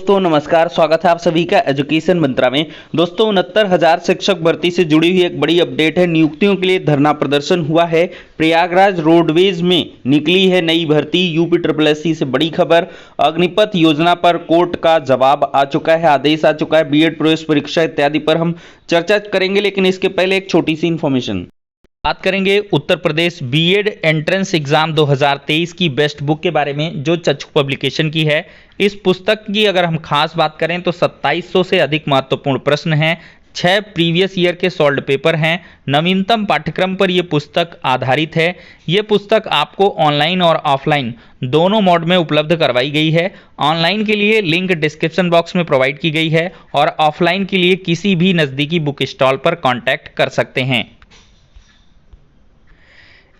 दोस्तों नमस्कार, स्वागत है आप सभी का एजुकेशन मंत्रा में। दोस्तों 69,000 शिक्षक भर्ती से जुड़ी हुई एक बड़ी अपडेट है। नियुक्तियों के लिए धरना प्रदर्शन हुआ है। प्रयागराज रोडवेज में निकली है नई भर्ती। यूपी SSSC से बड़ी खबर। अग्निपथ योजना पर कोर्ट का जवाब आ चुका है, आदेश आ चुका है। बीएड प्रवेश परीक्षा इत्यादि पर हम चर्चा करेंगे, लेकिन इसके पहले एक छोटी सी इंफॉर्मेशन बात करेंगे Uttar Pradesh BEd entrance exam 2023 की बेस्ट बुक के बारे में, जो चक्षु पब्लिकेशन की है। इस पुस्तक की अगर हम खास बात करें तो 2700 से अधिक महत्वपूर्ण प्रश्न हैं, 6 प्रीवियस ईयर के सॉल्व पेपर हैं। नवीनतम पाठ्यक्रम पर यह पुस्तक आधारित है। यह पुस्तक आपको ऑनलाइन और ऑफलाइन दोनों मोड में उपलब्ध करवाई गई है। ऑनलाइन के लिए लिंक डिस्क्रिप्शन बॉक्स में प्रोवाइड की गई है और ऑफलाइन के लिए किसी भी नज़दीकी बुक स्टॉल पर कॉन्टैक्ट कर सकते हैं।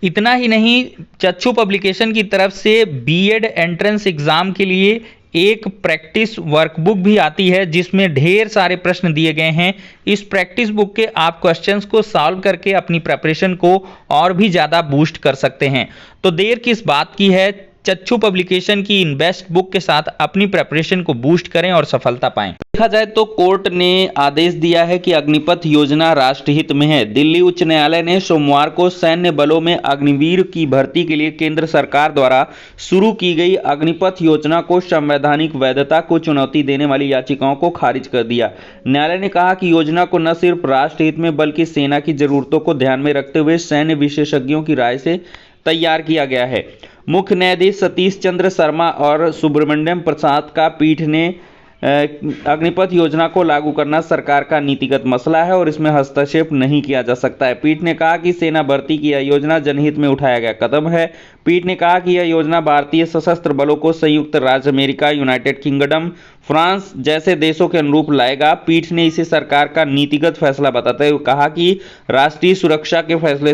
इतना ही नहीं, चक्षु पब्लिकेशन की तरफ से बीएड एंट्रेंस एग्जाम के लिए एक प्रैक्टिस वर्कबुक भी आती है, जिसमें ढेर सारे प्रश्न दिए गए हैं। इस प्रैक्टिस बुक के आप क्वेश्चंस को सॉल्व करके अपनी प्रिपरेशन को और भी ज़्यादा बूस्ट कर सकते हैं। तो देर किस बात की है, चक्षु पब्लिकेशन की इन बेस्ट बुक के साथ अपनी प्रिपरेशन को बूस्ट करें और सफलता पाएं। देखा जाए तो कोर्ट ने आदेश दिया है कि अग्निपथ योजना राष्ट्रहित में है। दिल्ली उच्च न्यायालय ने सोमवार को सैन्य बलों में अग्निवीर की भर्ती के लिए केंद्र सरकार द्वारा शुरू की गई अग्निपथ योजना को संवैधानिक वैधता को चुनौती देने वाली याचिकाओं को खारिज कर दिया। न्यायालय ने कहा कि योजना को न सिर्फ राष्ट्रहित में बल्कि सेना की जरूरतों को ध्यान में रखते हुए सैन्य विशेषज्ञों की राय से तैयार किया गया है। मुख्य न्यायाधीश सतीश चंद्र शर्मा और सुब्रमण्यम प्रसाद का पीठ ने अग्निपथ योजना को लागू करना सरकार का नीतिगत मसला है और इसमें हस्तक्षेप नहीं किया जा सकता है। पीठ ने कहा कि सेना भर्ती की यह योजना जनहित में उठाया गया कदम है। पीठ ने कहा कि यह योजना भारतीय सशस्त्र बलों को संयुक्त राज्य अमेरिका, यूनाइटेड किंगडम, फ्रांस जैसे देशों के अनुरूप लाएगा। पीठ ने इसे सरकार का नीतिगत फैसला बताते हुए कहा कि राष्ट्रीय सुरक्षा के फैसले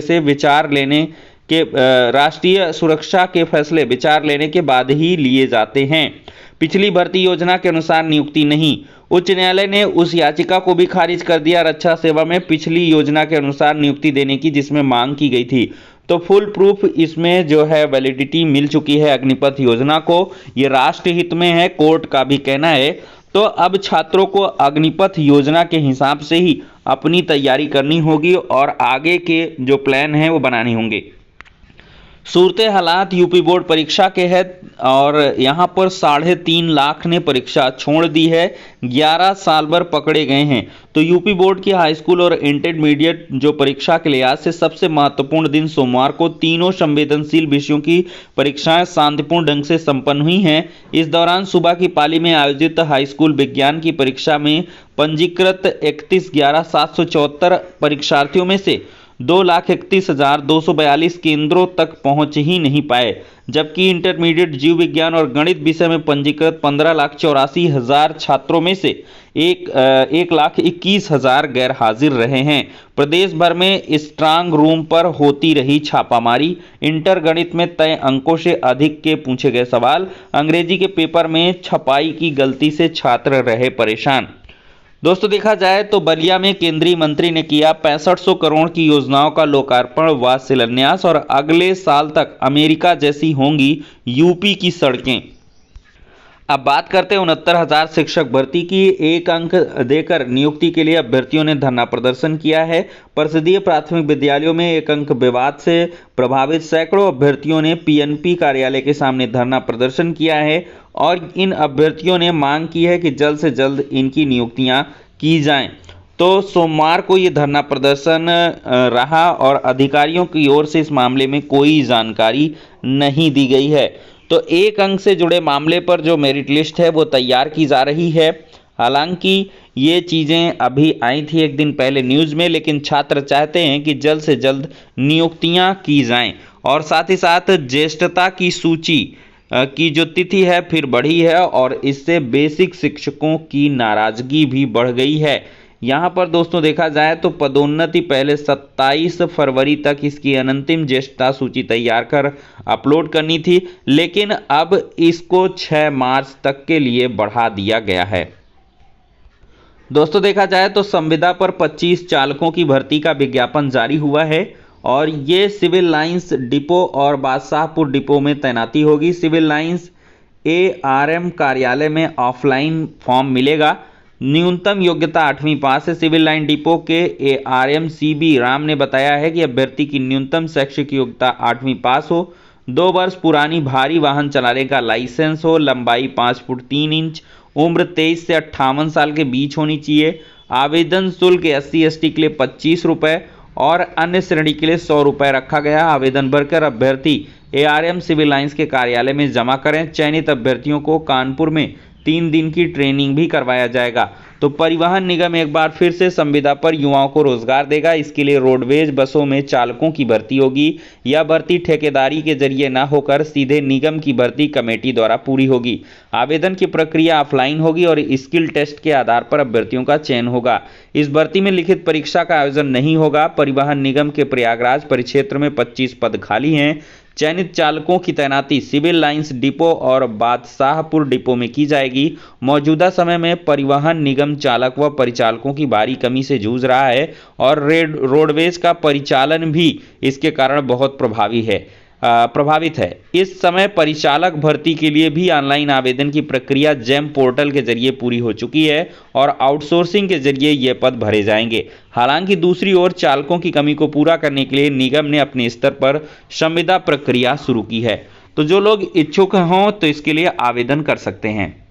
विचार लेने के बाद ही लिए जाते हैं। पिछली भर्ती योजना के अनुसार नियुक्ति नहीं। उच्च न्यायालय ने उस याचिका को भी खारिज कर दिया रक्षा सेवा में पिछली योजना के अनुसार नियुक्ति देने की, जिसमें मांग की गई थी। तो फुल प्रूफ इसमें जो है वैलिडिटी मिल चुकी है अग्निपथ योजना को। ये राष्ट्रहित में है, कोर्ट का भी कहना है। तो अब छात्रों को अग्निपथ योजना के हिसाब से ही अपनी तैयारी करनी होगी और आगे के जो प्लान हैं वो बनाने होंगे। सूरते हालात यूपी बोर्ड परीक्षा के है और यहाँ पर 3.5 लाख ने परीक्षा छोड़ दी है। 11 साल भर पकड़े गए हैं। तो यूपी बोर्ड की हाई स्कूल और इंटरमीडिएट जो परीक्षा के लिहाज से सबसे महत्वपूर्ण दिन सोमवार को तीनों संवेदनशील विषयों की परीक्षाएं शांतिपूर्ण ढंग से संपन्न हुई हैं। इस दौरान सुबह की पाली में आयोजित हाई स्कूल विज्ञान की परीक्षा में पंजीकृत 31,11,774 परीक्षार्थियों में से 2,31,242 केंद्रों तक पहुंच ही नहीं पाए, जबकि इंटरमीडिएट जीव विज्ञान और गणित विषय में पंजीकृत 15,84,000 छात्रों में से 1,21,000 गैर हाजिर रहे हैं। प्रदेश भर में स्ट्रांग रूम पर होती रही छापामारी। इंटर गणित में तय अंकों से अधिक के पूछे गए सवाल। अंग्रेजी के पेपर में छपाई की गलती से छात्र रहे परेशान। दोस्तों देखा जाए तो बलिया में केंद्रीय मंत्री ने किया 6500 करोड़ की योजनाओं का लोकार्पण व शिलान्यास और अगले साल तक अमेरिका जैसी होंगी यूपी की सड़कें। अब बात करते हैं 69,000 शिक्षक भर्ती की। 1 अंक देकर नियुक्ति के लिए अभ्यर्थियों ने धरना प्रदर्शन किया है। परिषदीय प्राथमिक विद्यालयों में 1 अंक विवाद से प्रभावित सैकड़ों अभ्यर्थियों ने पीएनपी कार्यालय के सामने धरना प्रदर्शन किया है और इन अभ्यर्थियों ने मांग की है कि जल्द से जल्द इनकी नियुक्तियां की जाएं। तो सोमवार को ये धरना प्रदर्शन रहा और अधिकारियों की ओर से इस मामले में कोई जानकारी नहीं दी गई है। तो 1 अंक से जुड़े मामले पर जो मेरिट लिस्ट है वो तैयार की जा रही है। हालांकि ये चीज़ें अभी आई थी एक दिन पहले न्यूज़ में, लेकिन छात्र चाहते हैं कि जल्द से जल्द नियुक्तियां की जाएं और साथ ही साथ ज्येष्ठता की सूची की जो तिथि है फिर बढ़ी है और इससे बेसिक शिक्षकों की नाराजगी भी बढ़ गई है। यहाँ पर दोस्तों देखा जाए तो पदोन्नति पहले 27 फरवरी तक इसकी अंतिम ज्येष्ठता सूची तैयार कर अपलोड करनी थी, लेकिन अब इसको 6 मार्च तक के लिए बढ़ा दिया गया है। दोस्तों देखा जाए तो संविदा पर 25 चालकों की भर्ती का विज्ञापन जारी हुआ है और ये सिविल लाइंस डिपो और बादशाहपुर डिपो में तैनाती होगी। सिविल लाइंस ARM कार्यालय में ऑफलाइन फॉर्म मिलेगा। न्यूनतम योग्यता 8वीं पास है। सिविल लाइन डिपो के ARM CB राम ने बताया है कि अभ्यर्थी की न्यूनतम शैक्षिक योग्यता 8वीं पास हो, 2 वर्ष पुरानी भारी वाहन चलाने का लाइसेंस हो, लंबाई 5 फुट 3 इंच, उम्र 23 से 58 साल के बीच होनी चाहिए। आवेदन शुल्क SC/ST के लिए 25 रुपये और अन्य श्रेणी के लिए 100 रुपये रखा गया। आवेदन भरकर अभ्यर्थी ARM सिविल लाइंस के कार्यालय में जमा करें। चयनित अभ्यर्थियों को कानपुर में 3 दिन की ट्रेनिंग भी करवाया जाएगा। तो परिवहन निगम एक बार फिर से संविदा पर युवाओं को रोजगार देगा। इसके लिए रोडवेज बसों में चालकों की भर्ती होगी। यह भर्ती ठेकेदारी के जरिए न होकर सीधे निगम की भर्ती कमेटी द्वारा पूरी होगी। आवेदन की प्रक्रिया ऑफलाइन होगी और स्किल टेस्ट के आधार पर अभ्यर्थियों का चयन होगा। इस भर्ती में लिखित परीक्षा का आयोजन नहीं होगा। परिवहन निगम के प्रयागराज परिक्षेत्र में 25 पद खाली हैं। चयनित चालकों की तैनाती सिविल लाइंस डिपो और बादशाहपुर डिपो में की जाएगी। मौजूदा समय में परिवहन निगम चालक व परिचालकों की भारी कमी से जूझ रहा है और रोडवेज का परिचालन भी इसके कारण बहुत प्रभावित है। इस समय परिचालक भर्ती के लिए भी ऑनलाइन आवेदन की प्रक्रिया जेम पोर्टल के जरिए पूरी हो चुकी है और आउटसोर्सिंग के जरिए ये पद भरे जाएंगे। हालांकि दूसरी ओर चालकों की कमी को पूरा करने के लिए निगम ने अपने स्तर पर संविदा प्रक्रिया शुरू की है। तो जो लोग इच्छुक हों तो इसके लिए आवेदन कर सकते हैं।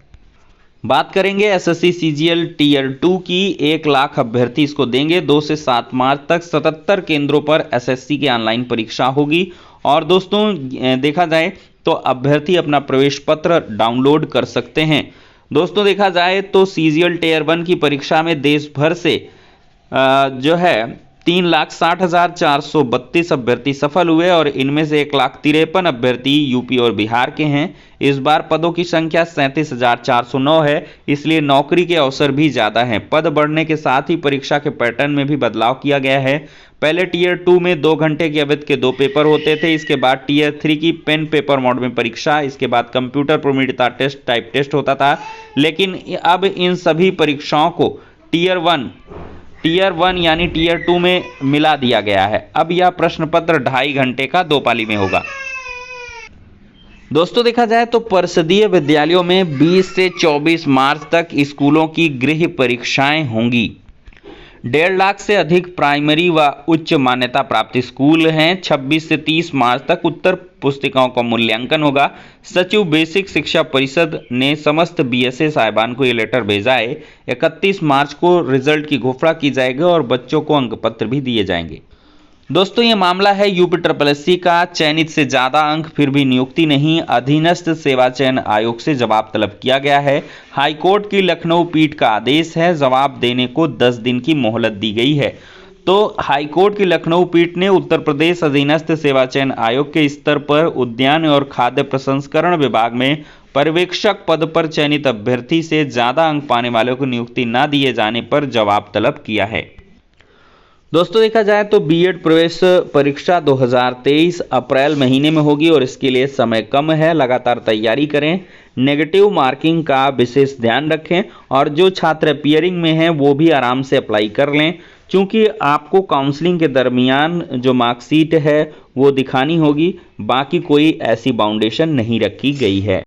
बात करेंगे SSC CGL Tier 2 की। 1 लाख अभ्यर्थी इसको देंगे। 2 से 7 मार्च तक 77 केंद्रों पर SSC की ऑनलाइन परीक्षा होगी। और दोस्तों देखा जाए तो अभ्यर्थी अपना प्रवेश पत्र डाउनलोड कर सकते हैं। दोस्तों देखा जाए तो CGL Tier 1 की परीक्षा में देश भर से जो है 3,60,432 अभ्यर्थी सफल हुए और इनमें से 1,53,053 अभ्यर्थी यूपी और बिहार के हैं। इस बार पदों की संख्या 37,409 है, इसलिए नौकरी के अवसर भी ज़्यादा हैं। पद बढ़ने के साथ ही परीक्षा के पैटर्न में भी बदलाव किया गया है। पहले Tier 2 में 2 घंटे की अवधि के 2 पेपर होते थे। इसके बाद Tier 3 की पेन पेपर मोड में परीक्षा, इसके बाद कंप्यूटर प्रवीणता टेस्ट टाइप टेस्ट होता था। लेकिन अब इन सभी परीक्षाओं को Tier 1 यानी Tier 2 में मिला दिया गया है। अब यह प्रश्न पत्र 2.5 घंटे का 2 पाली में होगा। दोस्तों देखा जाए तो परिषदीय विद्यालयों में 20 से 24 मार्च तक स्कूलों की गृह परीक्षाएं होंगी। 1.5 लाख से अधिक प्राइमरी व उच्च मान्यता प्राप्त स्कूल हैं। 26 से 30 मार्च तक उत्तर पुस्तिकाओं का मूल्यांकन होगा। सचिव बेसिक शिक्षा परिषद ने समस्त BSA साहिबान को ये लेटर भेजा है। 31 मार्च को रिजल्ट की घोषणा की जाएगी और बच्चों को अंक पत्र भी दिए जाएंगे। दोस्तों ये मामला है UPSSC का। चयनित से ज़्यादा अंक फिर भी नियुक्ति नहीं। अधीनस्थ सेवा चयन आयोग से जवाब तलब किया गया है। हाईकोर्ट की लखनऊ पीठ का आदेश है। जवाब देने को 10 दिन की मोहलत दी गई है। तो हाईकोर्ट की लखनऊ पीठ ने उत्तर प्रदेश अधीनस्थ सेवा चयन आयोग के स्तर पर उद्यान और खाद्य प्रसंस्करण विभाग में पर्यवेक्षक पद पर चयनित अभ्यर्थी से ज़्यादा अंक पाने वालों को नियुक्ति न दिए जाने पर जवाब तलब किया है। दोस्तों देखा जाए तो B.Ed प्रवेश परीक्षा 2023 अप्रैल महीने में होगी और इसके लिए समय कम है। लगातार तैयारी करें। नेगेटिव मार्किंग का विशेष ध्यान रखें और जो छात्र अपीयरिंग में हैं वो भी आराम से अप्लाई कर लें, क्योंकि आपको काउंसलिंग के दरमियान जो मार्कशीट है वो दिखानी होगी। बाकी कोई ऐसी बाउंडेशन नहीं रखी गई है।